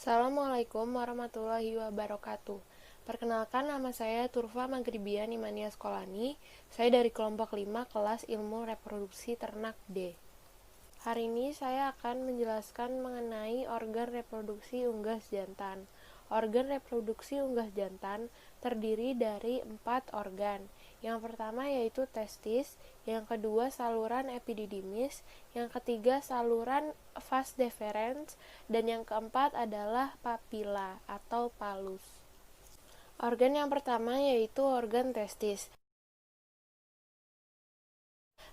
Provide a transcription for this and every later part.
Assalamualaikum warahmatullahi wabarakatuh. Perkenalkan, nama saya Turfa Magribian Imania Skolani. Saya dari kelompok 5 kelas Ilmu Reproduksi Ternak D. Hari ini saya akan menjelaskan mengenai organ reproduksi unggas jantan. Organ reproduksi unggas jantan terdiri dari 4 organ. Yang pertama yaitu testis, yang kedua saluran epididymis, yang ketiga saluran vas deferens, dan yang keempat adalah papila atau palus. Organ yang pertama yaitu organ testis.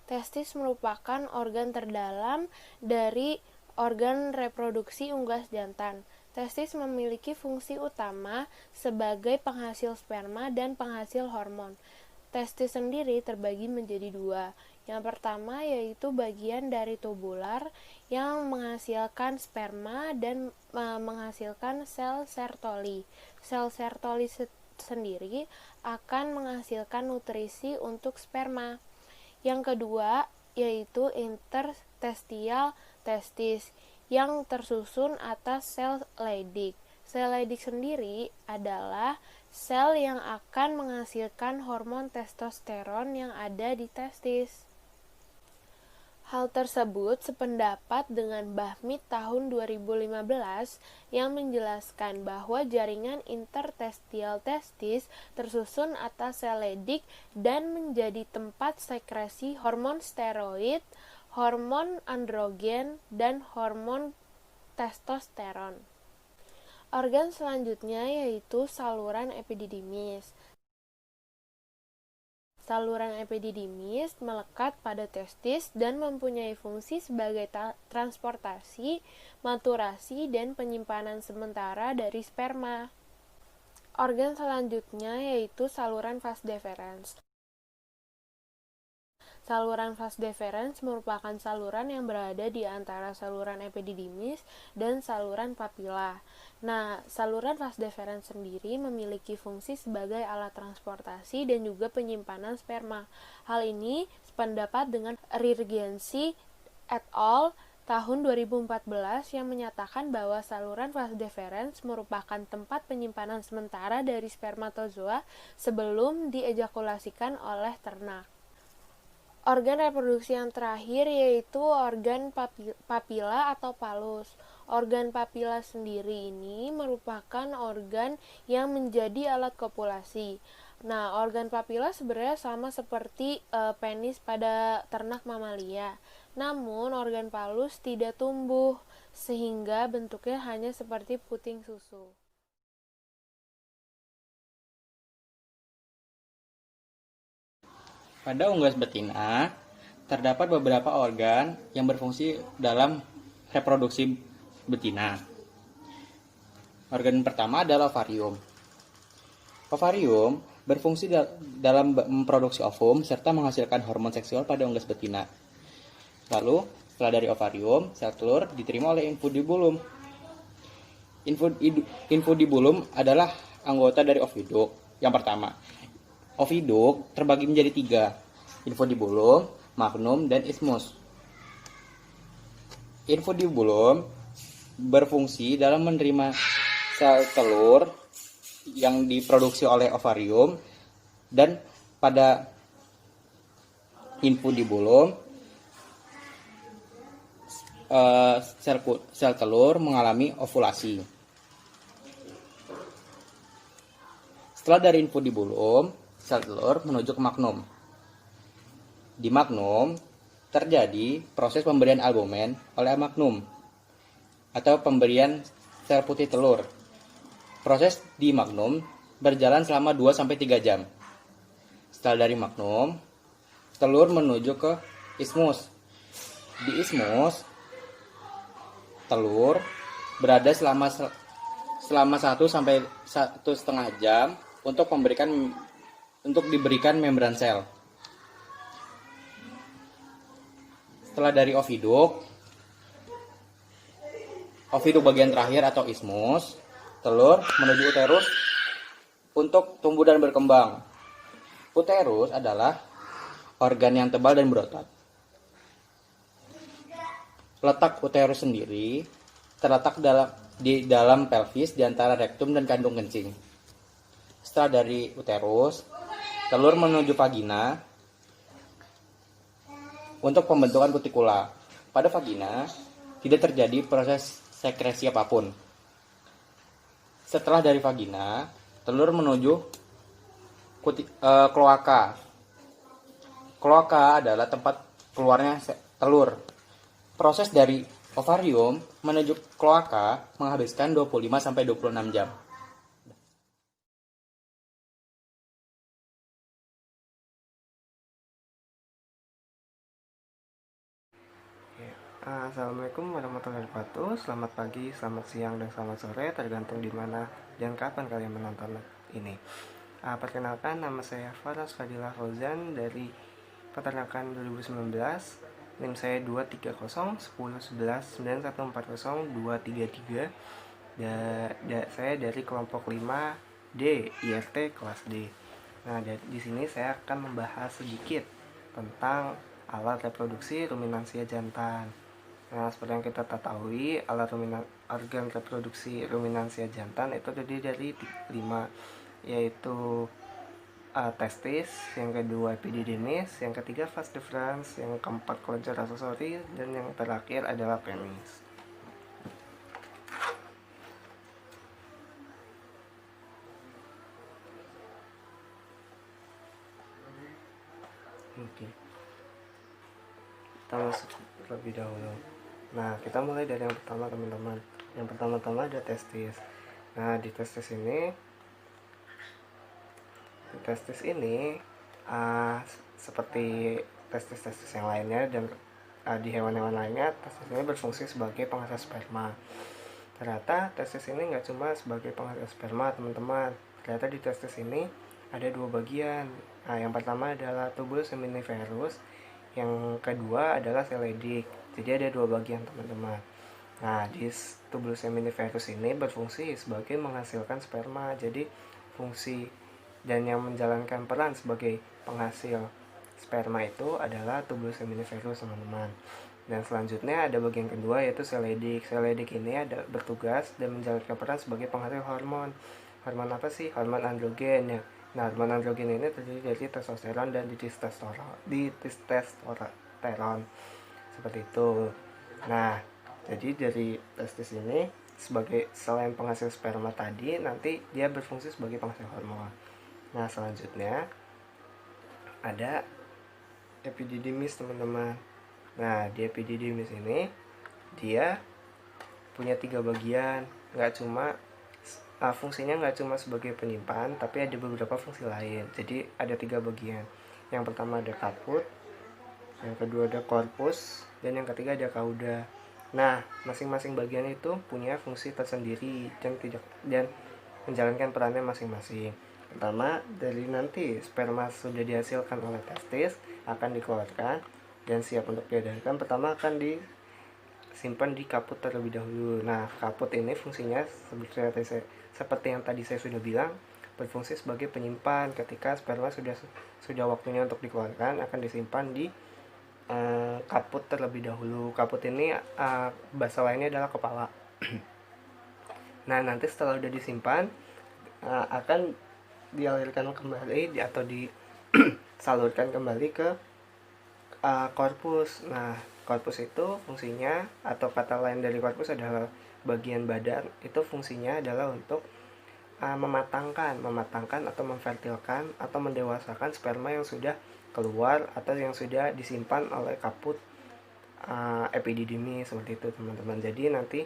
Testis merupakan organ terdalam dari organ reproduksi unggas jantan. Testis memiliki fungsi utama sebagai penghasil sperma dan penghasil hormon. Testis sendiri terbagi menjadi dua. Yang pertama yaitu bagian dari tubular yang menghasilkan sperma dan menghasilkan sel Sertoli. Sel Sertoli sendiri akan menghasilkan nutrisi untuk sperma. Yang kedua yaitu interstitial testis yang tersusun atas sel Leydig. Sel Leydig sendiri adalah sel yang akan menghasilkan hormon testosteron yang ada di testis. Hal tersebut sependapat dengan Bahmit tahun 2015 yang menjelaskan bahwa jaringan interstitial testis tersusun atas sel Leydig dan menjadi tempat sekresi hormon steroid, hormon androgen, dan hormon testosteron. Organ selanjutnya yaitu saluran epididymis. Saluran epididymis melekat pada testis dan mempunyai fungsi sebagai transportasi, maturasi, dan penyimpanan sementara dari sperma. Organ selanjutnya yaitu saluran vas deferens. Saluran vas deferens merupakan saluran yang berada di antara saluran epididymis dan saluran papila. Nah, saluran vas deferens sendiri memiliki fungsi sebagai alat transportasi dan juga penyimpanan sperma. Hal ini sependapat dengan Rirgency et al. Tahun 2014 yang menyatakan bahwa saluran vas deferens merupakan tempat penyimpanan sementara dari spermatozoa sebelum diejakulasikan oleh ternak. Organ reproduksi yang terakhir yaitu organ papila atau palus. Organ papila sendiri ini merupakan organ yang menjadi alat kopulasi. Nah, organ papila sebenarnya sama seperti penis pada ternak mamalia. Namun, organ palus tidak tumbuh sehingga bentuknya hanya seperti puting susu. Pada unggas betina, terdapat beberapa organ yang berfungsi dalam reproduksi betina. Organ pertama adalah ovarium. Ovarium berfungsi dalam memproduksi ovum serta menghasilkan hormon seksual pada unggas betina. Lalu, setelah dari ovarium, sel telur diterima oleh infundibulum. Infundibulum adalah anggota dari oviduk. Yang pertama, oviduk terbagi menjadi 3, infundibulum, magnum, dan isthmus. Infundibulum berfungsi dalam menerima sel telur yang diproduksi oleh ovarium, dan pada infundibulum sel telur mengalami ovulasi. Setelah dari infundibulum, sel telur menuju ke magnum. Di magnum terjadi proses pemberian albumen oleh magnum atau pemberian sel putih telur. Proses di magnum berjalan selama 2-3 jam. Setelah dari magnum, telur menuju ke isthmus. Di isthmus, telur berada selama 1-1,5 jam untuk diberikan membran sel. Setelah dari oviduk bagian terakhir atau isthmus, telur menuju uterus untuk tumbuh dan berkembang. Uterus adalah organ yang tebal dan berotot. Letak uterus sendiri terletak di dalam pelvis di antara rektum dan kandung kencing. Setelah dari uterus, telur menuju vagina untuk pembentukan kutikula. Pada vagina, tidak terjadi proses sekresi apapun. Setelah dari vagina, telur menuju kloaka. Kloaka adalah tempat keluarnya telur. Proses dari ovarium menuju kloaka menghabiskan 25-26 jam. Assalamualaikum warahmatullahi wabarakatuh. Selamat pagi, selamat siang, dan selamat sore, tergantung di mana dan kapan kalian menonton ini. Perkenalkan, nama saya Faras Fadilah Fauzan dari Peternakan 2019. NIM saya 230 10 11 9140 233. Saya dari kelompok 5D IRT kelas D. Nah, di sini saya akan membahas sedikit tentang alat reproduksi ruminansia jantan. Nah, seperti yang kita ketahui, organ reproduksi ruminansia jantan itu terdiri dari 5, yaitu testis, yang kedua epididymis, yang ketiga vas deferens, yang keempat kelenjar aksesori, dan yang terakhir adalah penis. Oke. Kita masuk terlebih dahulu. Nah, kita mulai dari yang pertama, teman-teman. Yang pertama-tama ada testis. Nah, di testis ini seperti testis-testis yang lainnya dan di hewan-hewan lainnya, testis ini berfungsi sebagai penghasil sperma. Ternyata testis ini nggak cuma sebagai penghasil sperma, teman-teman. Ternyata di testis ini ada 2 bagian. Nah, yang pertama adalah tubulus seminiferus, yang kedua adalah seledik. Jadi ada 2 bagian, teman-teman. Nah, di tubulus seminiferus ini berfungsi sebagai menghasilkan sperma. Jadi fungsi dan yang menjalankan peran sebagai penghasil sperma itu adalah tubulus seminiferus, teman-teman. Dan selanjutnya ada bagian kedua, yaitu seledik. Seledik ini ada bertugas dan menjalankan peran sebagai penghasil hormon. Hormon apa sih? Hormon androgen ya. Nah, hormon androgen ini terdiri dari testosteron dan ditestosteron. Seperti itu. Nah, jadi dari testis ini sebagai selain penghasil sperma tadi, nanti dia berfungsi sebagai penghasil hormon. Nah, selanjutnya ada epididymis, teman-teman. Nah, di epididymis ini dia punya 3 bagian. Fungsinya nggak cuma sebagai penyimpan, tapi ada beberapa fungsi lain. Jadi ada 3 bagian. Yang pertama ada kaput, yang kedua ada korpus, dan yang ketiga ada kauda. Nah, masing-masing bagian itu punya fungsi tersendiri dan menjalankan perannya masing-masing. Pertama, dari nanti sperma sudah dihasilkan oleh testis akan dikeluarkan dan siap untuk diedarkan. Pertama akan disimpan di kaput terlebih dahulu. Nah, kaput ini fungsinya seperti yang tadi saya sudah bilang, berfungsi sebagai penyimpan. Ketika sperma sudah waktunya untuk dikeluarkan, akan disimpan di kaput terlebih dahulu. Kaput ini bahasa lainnya adalah kepala. Nah, nanti setelah udah disimpan akan dialirkan kembali atau disalurkan kembali ke korpus. Nah, korpus itu fungsinya, atau kata lain dari korpus adalah bagian badan. Itu fungsinya adalah untuk mematangkan atau memfertilkan atau mendewasakan sperma yang sudah keluar atau yang sudah disimpan oleh kaput epididymis, seperti itu, teman-teman. Jadi nanti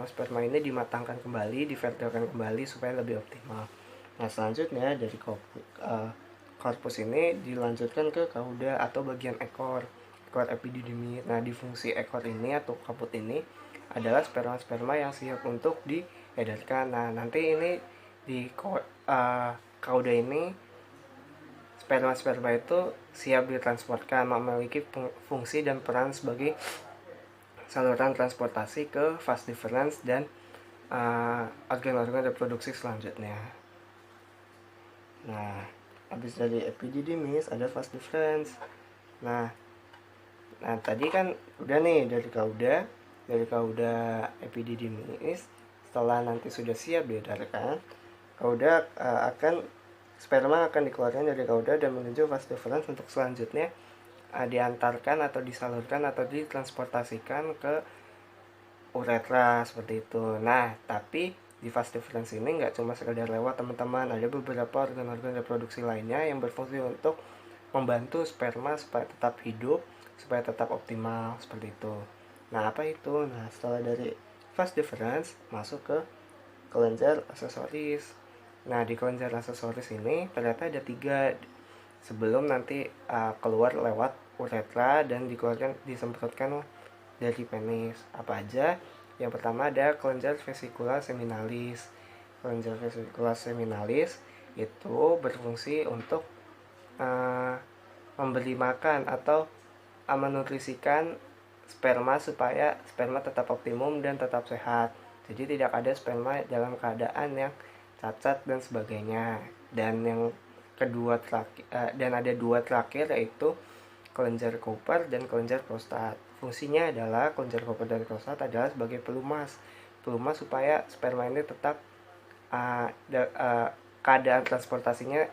sperma ini dimatangkan kembali, difertilkan kembali supaya lebih optimal. Nah, selanjutnya dari korpus ini dilanjutkan ke kauda atau bagian ekor epididymis. Nah, di fungsi ekor ini atau kaput ini adalah sperma yang siap untuk diedarkan. Nah, nanti ini di kauda ini sperma itu siap ditransportkan, memiliki fungsi dan peran sebagai saluran transportasi ke vas deferens dan organ-organ reproduksi selanjutnya. Nah, habis dari epididymis ada vas deferens. Nah, tadi kan udah nih dari kauda. dari kauda epididymis. Setelah nanti sudah siap diedarkan, kauda sperma akan dikeluarkan dari kauda dan menuju vas deferens untuk selanjutnya diantarkan atau disalurkan atau ditransportasikan ke uretra seperti itu. Nah, tapi di vas deferens ini nggak cuma sekedar lewat teman-teman, ada beberapa organ-organ reproduksi lainnya yang berfungsi untuk membantu sperma supaya tetap hidup, supaya tetap optimal seperti itu. Nah, apa itu? Nah, setelah dari vas deferens masuk ke kelenjar aksesoris. Nah, di kelenjar aksesoris ini ternyata ada 3 sebelum nanti keluar lewat uretra dan disemprotkan dari penis. Apa aja? Yang pertama ada kelenjar vesicula seminalis. Kelenjar vesicula seminalis itu berfungsi untuk memberi makan atau menutrisikan sperma supaya sperma tetap optimum dan tetap sehat. Jadi tidak ada sperma dalam keadaan yang cacat dan sebagainya. Dan yang kedua dan ada 2 terakhir, yaitu kelenjar Cooper dan kelenjar prostat. Fungsinya adalah kelenjar Cooper dan prostat adalah sebagai pelumas supaya sperma ini tetap keadaan transportasinya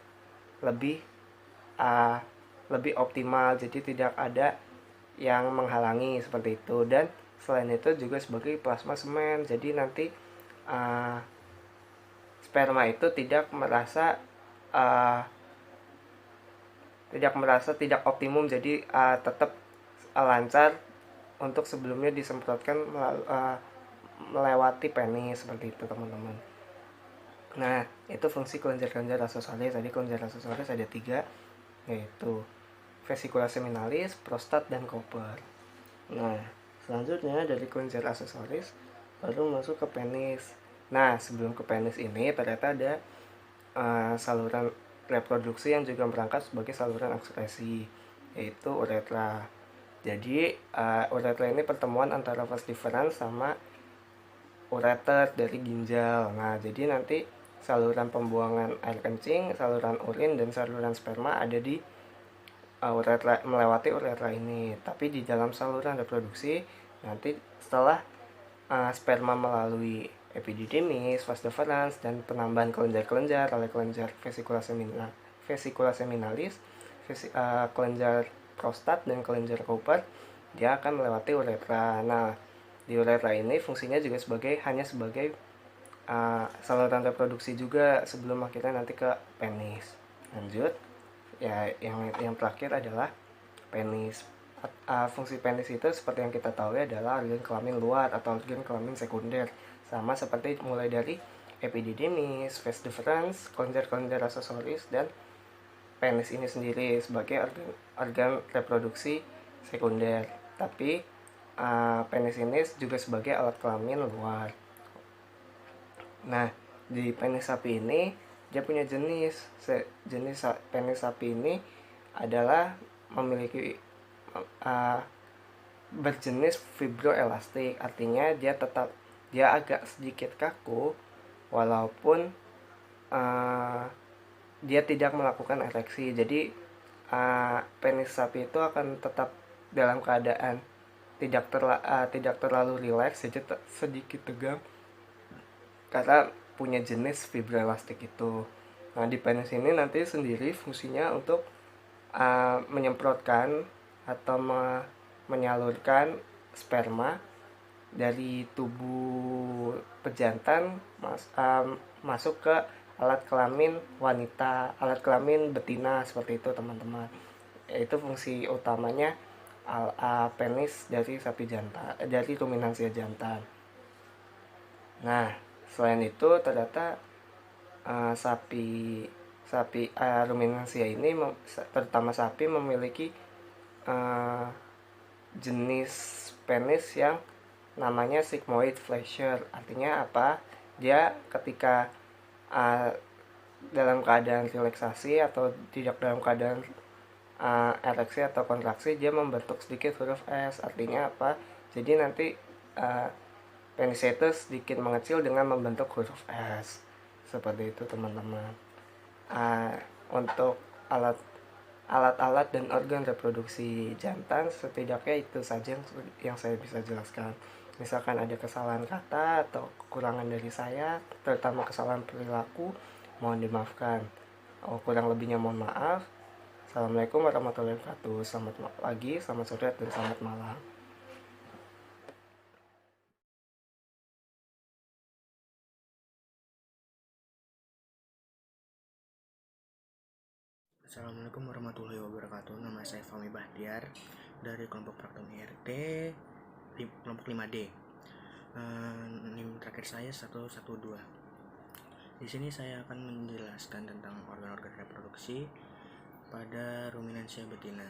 lebih optimal, jadi tidak ada yang menghalangi seperti itu. Dan selain itu juga sebagai plasma semen, jadi nanti sperma itu tidak merasa tidak optimum, jadi tetap lancar untuk sebelumnya disemprotkan melewati penis seperti itu teman-teman. Nah, itu fungsi kelenjar-kelenjar aksesoris. Tadi kelenjar aksesoris ada 3, yaitu vesicula seminalis, prostat, dan Cooper. Nah, selanjutnya dari kelenjar aksesoris baru masuk ke penis. Nah, sebelum ke penis ini ternyata ada saluran reproduksi yang juga berangkat sebagai saluran ekskresi, yaitu uretra. Jadi uretra ini pertemuan antara vas deferens sama ureter dari ginjal. Nah, jadi nanti saluran pembuangan air kencing, saluran urin, dan saluran sperma ada di uretra, melewati uretra ini. Tapi di dalam saluran reproduksi nanti setelah sperma melalui epididymis, vas deferens, dan penambahan kelenjar-kelenjar oleh kelenjar vesicula seminalis, kelenjar prostat, dan kelenjar Cooper, dia akan melewati uretra. Nah, di uretra ini fungsinya juga hanya sebagai saluran reproduksi juga sebelum akhirnya nanti ke penis. Lanjut, ya yang terakhir adalah penis. Fungsi penis itu seperti yang kita tahu adalah organ kelamin luar atau organ kelamin sekunder, sama seperti mulai dari epididymis, vas deferens, kelenjar-kelenjar aksesoris, dan penis ini sendiri sebagai organ reproduksi sekunder. Tapi penis ini juga sebagai alat kelamin luar. Nah, di penis sapi ini dia punya jenis penis sapi ini adalah memiliki berjenis fibroelastik, artinya dia agak sedikit kaku walaupun dia tidak melakukan ereksi. Jadi penis sapi itu akan tetap dalam keadaan tidak terlalu rileks, jadi sedikit tegang karena punya jenis fibroelastik itu. Nah, di penis ini nanti sendiri fungsinya untuk menyemprotkan atau menyalurkan sperma dari tubuh pejantan masuk ke alat kelamin wanita, alat kelamin betina seperti itu teman-teman. Itu fungsi utamanya penis dari sapi jantan, dari ruminansia jantan. Nah, selain itu ternyata ruminansia ini terutama sapi memiliki jenis penis yang namanya sigmoid flexure. Artinya apa? Dia ketika dalam keadaan relaksasi atau tidak dalam keadaan ereksi atau kontraksi, dia membentuk sedikit huruf S. Artinya apa? Jadi nanti penisnya itu sedikit mengecil dengan membentuk huruf S. Seperti itu teman-teman. Untuk alat-alat dan organ reproduksi jantan setidaknya itu saja yang saya bisa jelaskan. Misalkan ada kesalahan kata atau kekurangan dari saya, terutama kesalahan perilaku, mohon dimaafkan. Kurang lebihnya mohon maaf. Assalamualaikum warahmatullahi wabarakatuh. Selamat pagi, selamat sore, dan selamat malam. Assalamualaikum warahmatullahi wabarakatuh. Nama saya Fahmi Bahtiar dari kelompok praktek IRT kelompok 5D. NIM terakhir saya 112. Di sini saya akan menjelaskan tentang organ-organ reproduksi pada ruminansia betina.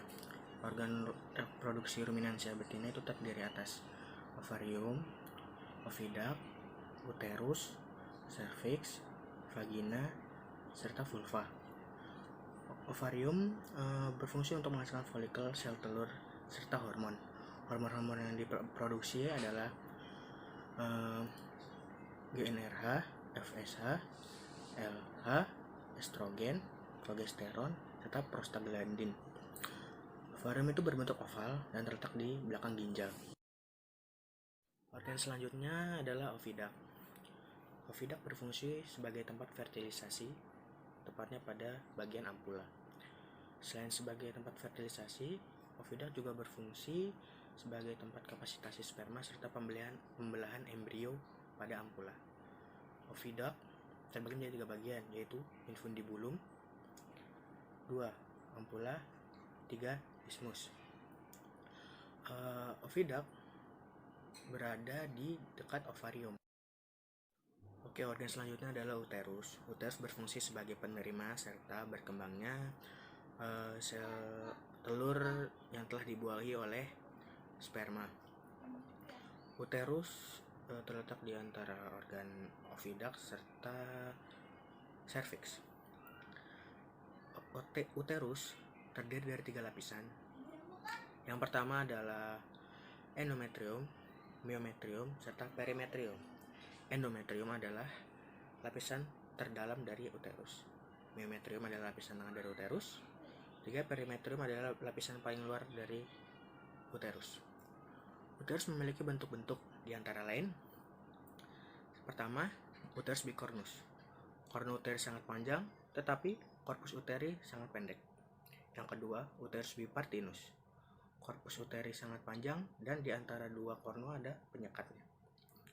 Organ reproduksi ruminansia betina itu terdiri atas ovarium, oviduct, uterus, cervix, vagina, serta vulva. Ovarium berfungsi untuk menghasilkan folikel, sel telur, serta hormon. Hormon-hormon yang diproduksi adalah GnRH, FSH, LH, estrogen, progesteron, serta prostaglandin. Ovarium itu berbentuk oval dan terletak di belakang ginjal. Organ selanjutnya adalah oviduct. Oviduct berfungsi sebagai tempat fertilisasi, tepatnya pada bagian ampula. Selain sebagai tempat fertilisasi, oviduct juga berfungsi sebagai tempat kapasitasi sperma serta pembelahan embrio pada ampula. Oviduct terbagi menjadi 3 bagian, yaitu infundibulum, 2 ampula, 3 isthmus. Oviduct berada di dekat ovarium. Oke, organ selanjutnya adalah uterus. Uterus berfungsi sebagai penerima serta berkembangnya sel telur yang telah dibuahi oleh sperma. Uterus terletak di antara organ oviduct serta cervix. Uterus terdiri dari 3 lapisan. Yang pertama adalah endometrium, myometrium, serta perimetrium. Endometrium adalah lapisan terdalam dari uterus. Myometrium adalah lapisan tengah dari uterus. 3 perimetrium adalah lapisan paling luar dari uterus. Uterus memiliki bentuk-bentuk di antara lain. Pertama, uterus bicornus. Kornu uteri sangat panjang, tetapi korpus uteri sangat pendek. Yang kedua, uterus bipartinus. Korpus uteri sangat panjang dan di antara 2 kornu ada penyekatnya.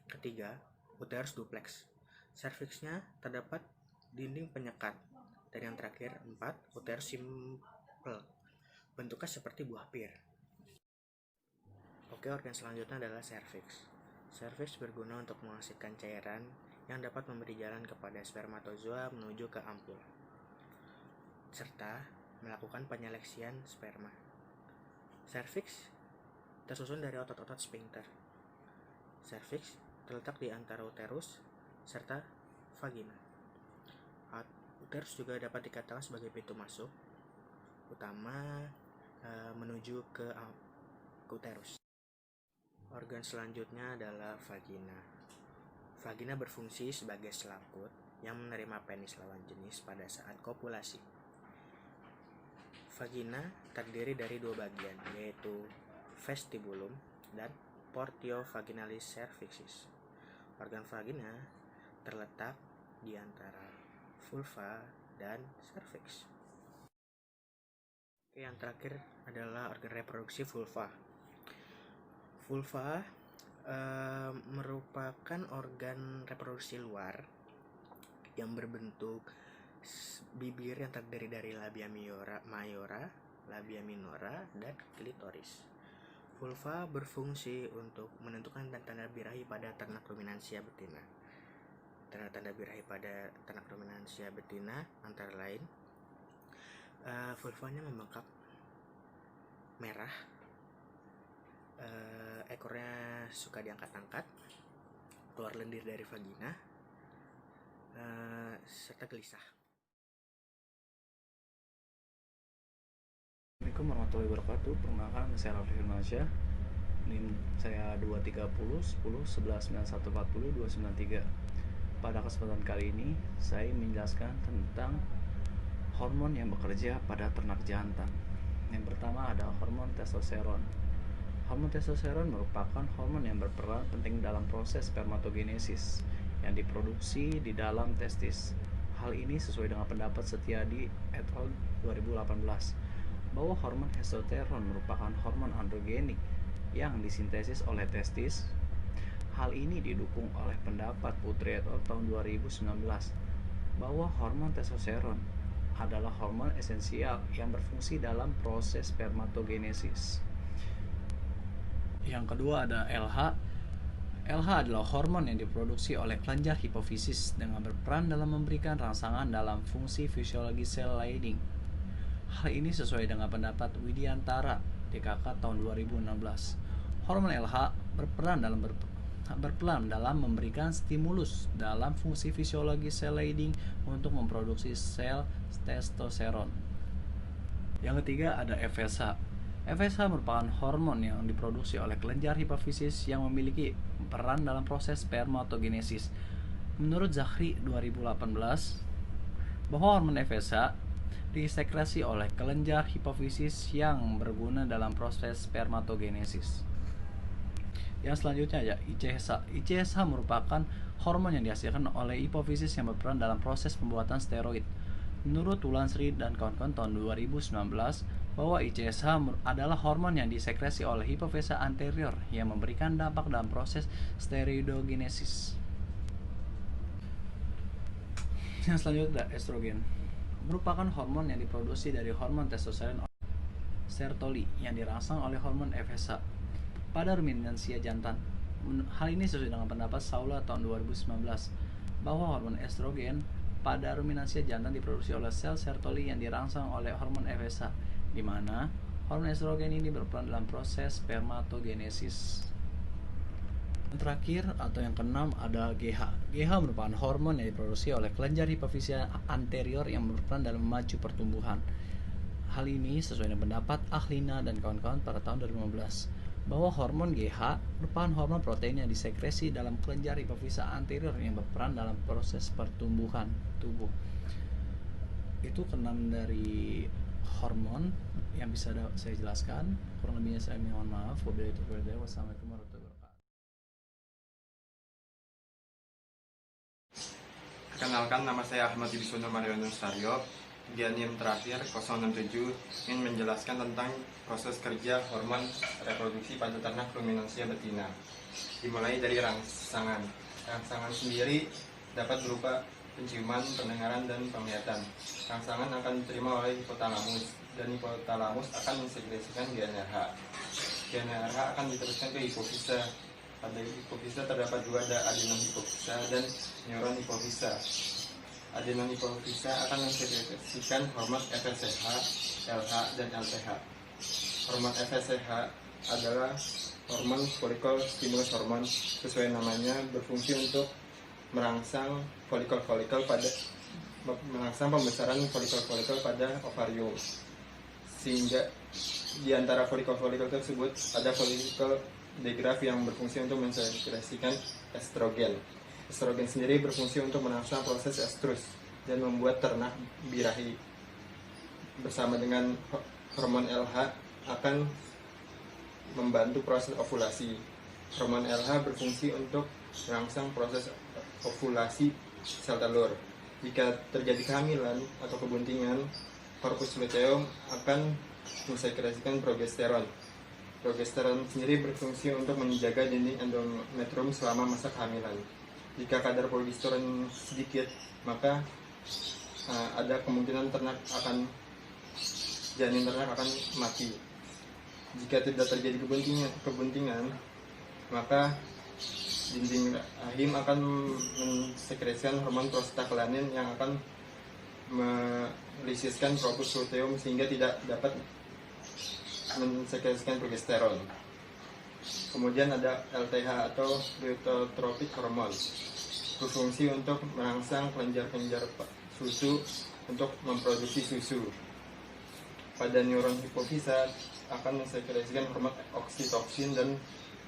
Ketiga, uterus duplex. Serviksnya terdapat dinding penyekat. Dan yang terakhir, 4, uterus simple. Bentuknya seperti buah pir. Oke, organ selanjutnya adalah serviks. Serviks berguna untuk menghasilkan cairan yang dapat memberi jalan kepada spermatozoa menuju ke ampula, serta melakukan penyeleksian sperma. Serviks tersusun dari otot-otot sphincter. Serviks terletak di antara uterus serta vagina. Uterus juga dapat dikatakan sebagai pintu masuk utama menuju ke uterus. Organ selanjutnya adalah vagina. Vagina berfungsi sebagai selaput yang menerima penis lawan jenis pada saat kopulasi. Vagina terdiri dari 2 bagian, yaitu vestibulum dan portio vaginalis cervixis. Organ vagina terletak di antara vulva dan cervix. Oke, yang terakhir adalah organ reproduksi vulva. Vulva merupakan organ reproduksi luar yang berbentuk bibir yang terdiri dari labia mayora, labia minora, dan klitoris. Vulva berfungsi untuk menentukan tanda birahi pada ternak ruminansia betina. Tanda-tanda birahi pada ternak ruminansia betina antara lain vulvanya membengkak merah, ekornya suka diangkat-angkat, keluar lendir dari vagina, serta gelisah. Assalamualaikum warahmatullahi wabarakatuh. Perkenalkan, saya Raffi Firmansyah. NIM saya 230 10 11 91 40 293. Pada kesempatan kali ini saya menjelaskan tentang hormon yang bekerja pada ternak jantan. Yang pertama ada hormon testosteron. Hormon testosteron merupakan hormon yang berperan penting dalam proses spermatogenesis yang diproduksi di dalam testis. Hal ini sesuai dengan pendapat Setiadi et al. 2018 bahwa hormon testosteron merupakan hormon androgenik yang disintesis oleh testis. Hal ini didukung oleh pendapat Putri et al. Tahun 2019 bahwa hormon testosteron adalah hormon esensial yang berfungsi dalam proses spermatogenesis. Yang kedua ada LH. LH adalah hormon yang diproduksi oleh kelenjar hipofisis dengan berperan dalam memberikan rangsangan dalam fungsi fisiologi sel lining. Hal ini sesuai dengan pendapat Widiantara DKK tahun 2016. Hormon LH berperan dalam memberikan stimulus dalam fungsi fisiologi sel lining untuk memproduksi sel testosteron. Yang ketiga ada FSH. FSH merupakan hormon yang diproduksi oleh kelenjar hipofisis yang memiliki peran dalam proses spermatogenesis. Menurut Zahri 2018, bahwa hormon FSH disekresi oleh kelenjar hipofisis yang berguna dalam proses spermatogenesis. Yang selanjutnya ya ICSH. ICSH merupakan hormon yang dihasilkan oleh hipofisis yang berperan dalam proses pembuatan steroid. Menurut Wulan Sri dan kawan-kawan tahun 2019, bahwa ICSH adalah hormon yang disekresi oleh hipofisa anterior yang memberikan dampak dalam proses steroidogenesis. Yang selanjutnya estrogen merupakan hormon yang diproduksi dari hormon testosteron sertoli yang dirangsang oleh hormon FSH pada ruminansia jantan. Hal ini sesuai dengan pendapat Saula tahun 2019 bahwa hormon estrogen pada ruminansia jantan diproduksi oleh sel sertoli yang dirangsang oleh hormon FSH, di mana hormon estrogen ini berperan dalam proses spermatogenesis. Yang terakhir atau yang keenam ada GH. GH merupakan hormon yang diproduksi oleh kelenjar hipofisa anterior yang berperan dalam memacu pertumbuhan. Hal ini sesuai dengan pendapat Ahlina dan kawan-kawan pada tahun 2015 bahwa hormon GH merupakan hormon protein yang disekresi dalam kelenjar hipofisa anterior yang berperan dalam proses pertumbuhan tubuh. Itu keenam dari hormon yang bisa saya jelaskan. Kurang lebihnya saya mohon maaf. Wassalamualaikum warahmatullahi wabarakatuh. Perkenalkan, nama saya Ahmad Ibisono Mariono Saryo. Kegiatan yang terakhir 067 ingin menjelaskan tentang proses kerja hormon reproduksi pada ternak ruminansia betina. Dimulai dari rangsangan. Rangsangan sendiri dapat berupa penciuman, pendengaran, dan penglihatan. Rangsangan akan diterima oleh hipotalamus, dan hipotalamus akan mensekresikan GnRH. GnRH akan diteruskan ke hipofisa. Pada hipofisa terdapat dua, ada adenon hipofisa dan neuron hipofisa. Adenon hipofisa akan mensekresikan hormon FSH, LH, dan LPH. Hormon FSH adalah hormon follicle stimulus hormone, sesuai namanya berfungsi untuk merangsang pembesaran folikel-folikel pada ovarium, sehingga di antara folikel-folikel tersebut ada folikel degraf yang berfungsi untuk mensekresikan estrogen. Estrogen sendiri berfungsi untuk merangsang proses estrus dan membuat ternak birahi. Bersama dengan hormon LH akan membantu proses ovulasi. Hormon LH berfungsi untuk merangsang proses ovulasi sel telur. Jika terjadi kehamilan atau kebuntingan, korpus luteum akan mensekresikan progesteron. Progesteron sendiri berfungsi untuk menjaga dinding endometrium selama masa kehamilan. Jika kadar progesteron sedikit, maka ada kemungkinan janin ternak akan mati. Jika tidak terjadi kebuntingan, maka dinding rahim akan mensekresikan hormon prostaglandin yang akan melisiskan korpus luteum sehingga tidak dapat mensekresikan progesteron. Kemudian ada LTH atau luteotrophic hormone, berfungsi untuk merangsang kelenjar-kelenjar susu untuk memproduksi susu. Pada neuron hipofisa akan mensekresikan hormon oksitoksin dan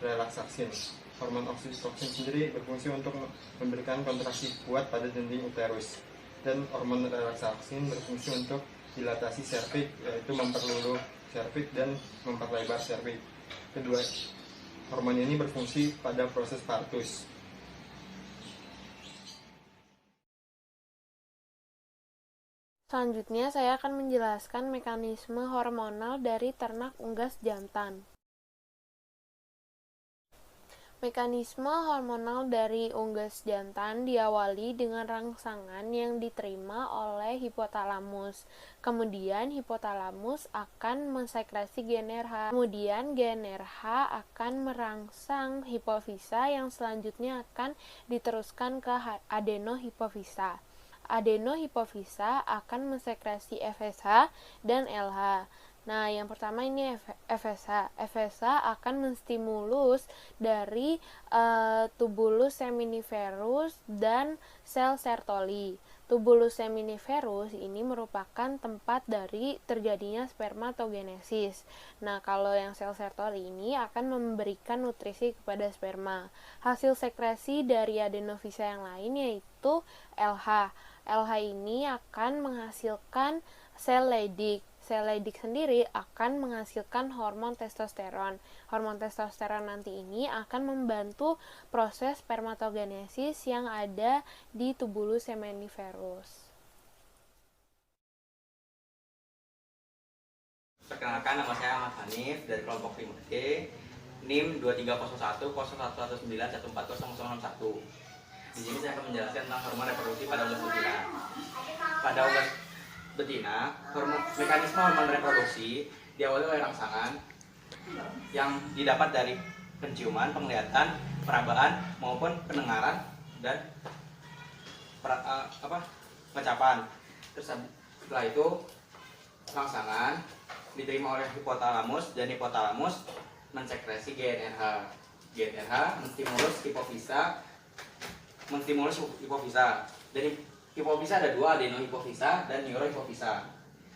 relaksaksin. Hormon oksitoksin sendiri berfungsi untuk memberikan kontraksi kuat pada dinding uterus, dan hormon relaksaksin berfungsi untuk dilatasi serviks, yaitu memperluruh serviks dan memperlebar serviks. Kedua hormon ini berfungsi pada proses partus. Selanjutnya, saya akan menjelaskan mekanisme hormonal dari ternak unggas jantan. Mekanisme hormonal dari unggas jantan diawali dengan rangsangan yang diterima oleh hipotalamus. Kemudian hipotalamus akan mensekresi GnRH. Kemudian GnRH akan merangsang hipofisa yang selanjutnya akan diteruskan ke adenohipofisa. Adenohipofisa akan mensekresi FSH dan LH. Nah, yang pertama ini FSH. FSH akan menstimulus dari tubulus seminiferus dan sel Sertoli. Tubulus seminiferus ini merupakan tempat dari terjadinya spermatogenesis. Nah, kalau yang sel Sertoli ini akan memberikan nutrisi kepada sperma. Hasil sekresi dari adenofisa yang lain yaitu LH. LH ini akan menghasilkan sel Leydig. Sel Leydig sendiri akan menghasilkan hormon testosteron. Hormon testosteron nanti ini akan membantu proses spermatogenesis yang ada di tubulus seminiferus. Perkenalkan, nama saya Ahmad Hanif dari kelompok 5D, NIM 23010191414061. Di sini saya akan menjelaskan tentang hormon reproduksi pada unggas betina. Pada unggas betina, mekanisme hormon reproduksi diawali oleh rangsangan yang didapat dari penciuman, penglihatan, perabaan maupun pendengaran dan pengecapan. Terus setelah itu rangsangan diterima oleh hipotalamus dan hipotalamus mensekresi GnRH. GnRH menstimulus hipofisa. Dari hipofisa ada dua, adenohipofisa dan neurohipofisa.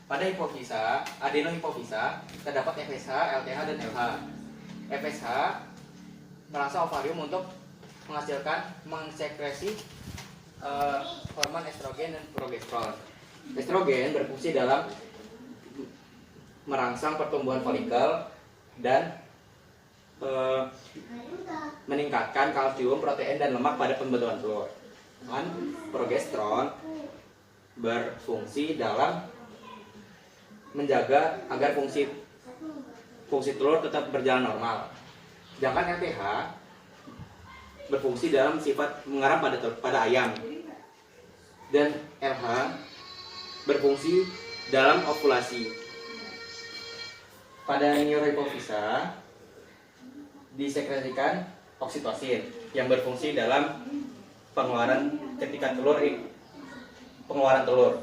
Pada hipofisa, adenohipofisa, terdapat FSH, LTH, dan LH. FSH merangsang ovarium untuk mensekresi hormon estrogen dan progesteron. Estrogen berfungsi dalam merangsang pertumbuhan folikel dan meningkatkan kalsium, protein, dan lemak pada pembentukan telur. Progesteron berfungsi dalam menjaga agar fungsi telur tetap berjalan normal. Sedangkan LTH berfungsi dalam sifat mengarah pada ayam. Dan LH berfungsi dalam ovulasi. Pada neurohipofisa disekresikan oksitosin yang berfungsi dalam pengeluaran telur.